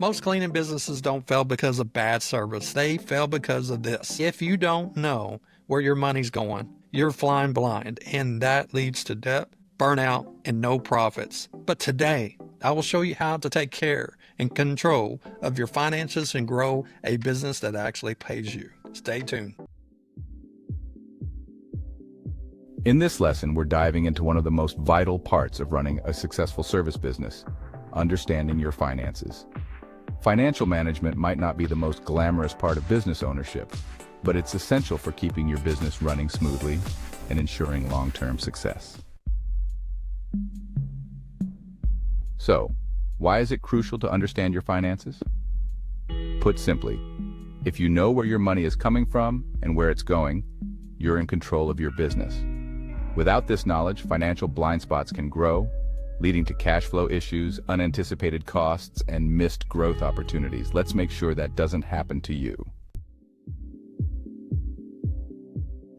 Most cleaning businesses don't fail because of bad service. They fail because of this. If you don't know where your money's going, you're flying blind, and that leads to debt, burnout, and no profits. But today, I will show you how to take care and control of your finances and grow a business that actually pays you. Stay tuned. In this lesson, we're diving into one of the most vital parts of running a successful service business: understanding your finances. Financial management might not be the most glamorous part of business ownership, but it's essential for keeping your business running smoothly and ensuring long-term success. So, why is it crucial to understand your finances? Put simply, if you know where your money is coming from and where it's going, you're in control of your business. Without this knowledge, financial blind spots can grow, leading to cash flow issues, unanticipated costs, and missed growth opportunities. Let's make sure that doesn't happen to you.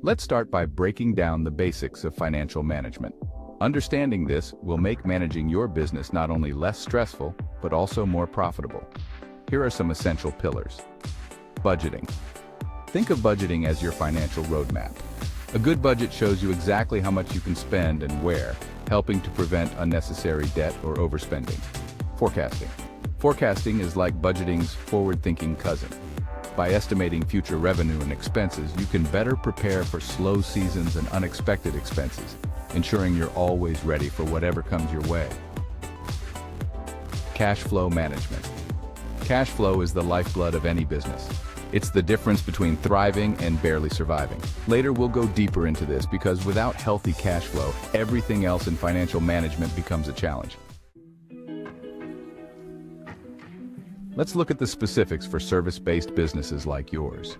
Let's start by breaking down the basics of financial management. Understanding this will make managing your business not only less stressful, but also more profitable. Here are some essential pillars. Budgeting. Think of budgeting as your financial roadmap. A good budget shows you exactly how much you can spend and where, helping to prevent unnecessary debt or overspending. Forecasting. Forecasting is like budgeting's forward-thinking cousin. By estimating future revenue and expenses, you can better prepare for slow seasons and unexpected expenses, ensuring you're always ready for whatever comes your way. Cash flow management. Cash flow is the lifeblood of any business. It's the difference between thriving and barely surviving. Later, we'll go deeper into this because without healthy cash flow, everything else in financial management becomes a challenge. Let's look at the specifics for service-based businesses like yours.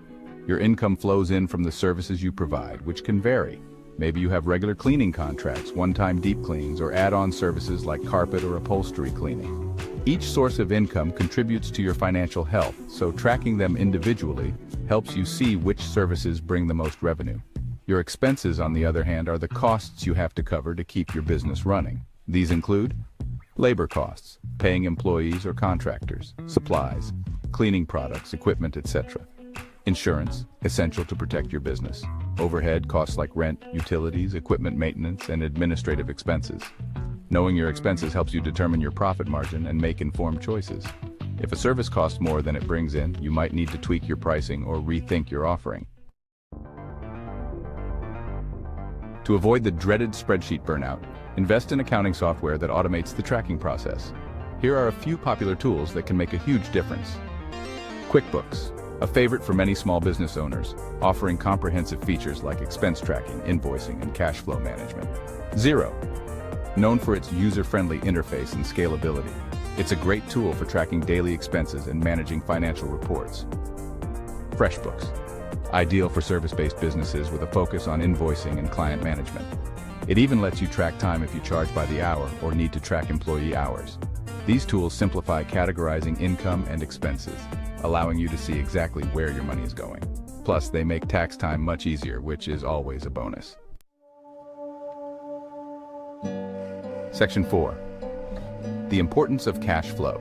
Your income flows in from the services you provide, which can vary. Maybe you have regular cleaning contracts, one-time deep cleans, or add-on services like carpet or upholstery cleaning. Each source of income contributes to your financial health, so tracking them individually helps you see which services bring the most revenue. Your expenses, on the other hand, are the costs you have to cover to keep your business running. These include labor costs, paying employees or contractors, supplies, cleaning products, equipment, etc. Insurance, essential to protect your business. Overhead costs like rent, utilities, equipment maintenance, and administrative expenses. Knowing your expenses helps you determine your profit margin and make informed choices. If a service costs more than it brings in, you might need to tweak your pricing or rethink your offering. To avoid the dreaded spreadsheet burnout, invest in accounting software that automates the tracking process. Here are a few popular tools that can make a huge difference. QuickBooks, a favorite for many small business owners, offering comprehensive features like expense tracking, invoicing, and cash flow management. Xero, known for its user-friendly interface and scalability. It's a great tool for tracking daily expenses and managing financial reports. FreshBooks, ideal for service-based businesses with a focus on invoicing and client management. It even lets you track time if you charge by the hour or need to track employee hours. These tools simplify categorizing income and expenses, allowing you to see exactly where your money is going. Plus, they make tax time much easier, which is always a bonus. Section 4. The importance of cash flow.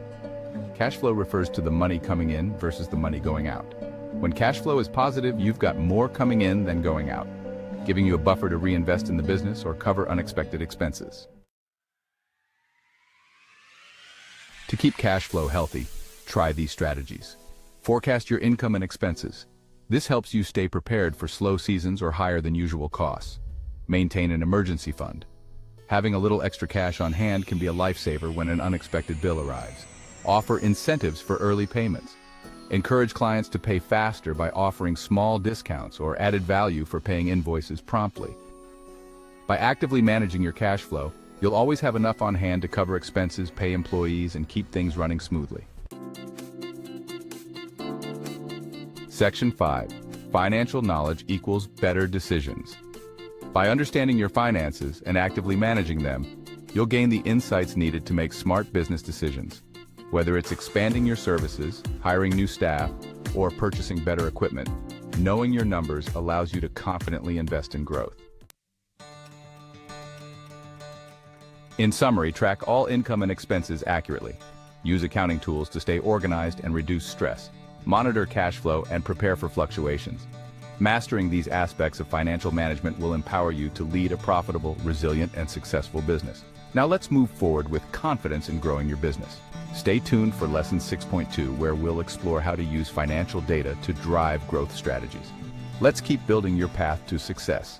Cash flow refers to the money coming in versus the money going out. When cash flow is positive, you've got more coming in than going out, giving you a buffer to reinvest in the business or cover unexpected expenses. To keep cash flow healthy, try these strategies. Forecast your income and expenses. This helps you stay prepared for slow seasons or higher than usual costs. Maintain an emergency fund. Having a little extra cash on hand can be a lifesaver when an unexpected bill arrives. Offer incentives for early payments. Encourage clients to pay faster by offering small discounts or added value for paying invoices promptly. By actively managing your cash flow, you'll always have enough on hand to cover expenses, pay employees, and keep things running smoothly. Section 5. Financial knowledge equals better decisions. By understanding your finances and actively managing them, you'll gain the insights needed to make smart business decisions. Whether it's expanding your services, hiring new staff, or purchasing better equipment, knowing your numbers allows you to confidently invest in growth. In summary, track all income and expenses accurately. Use accounting tools to stay organized and reduce stress. Monitor cash flow and prepare for fluctuations. Mastering these aspects of financial management will empower you to lead a profitable, resilient, and successful business. Now let's move forward with confidence in growing your business. Stay tuned for Lesson 6.2, where we'll explore how to use financial data to drive growth strategies. Let's keep building your path to success.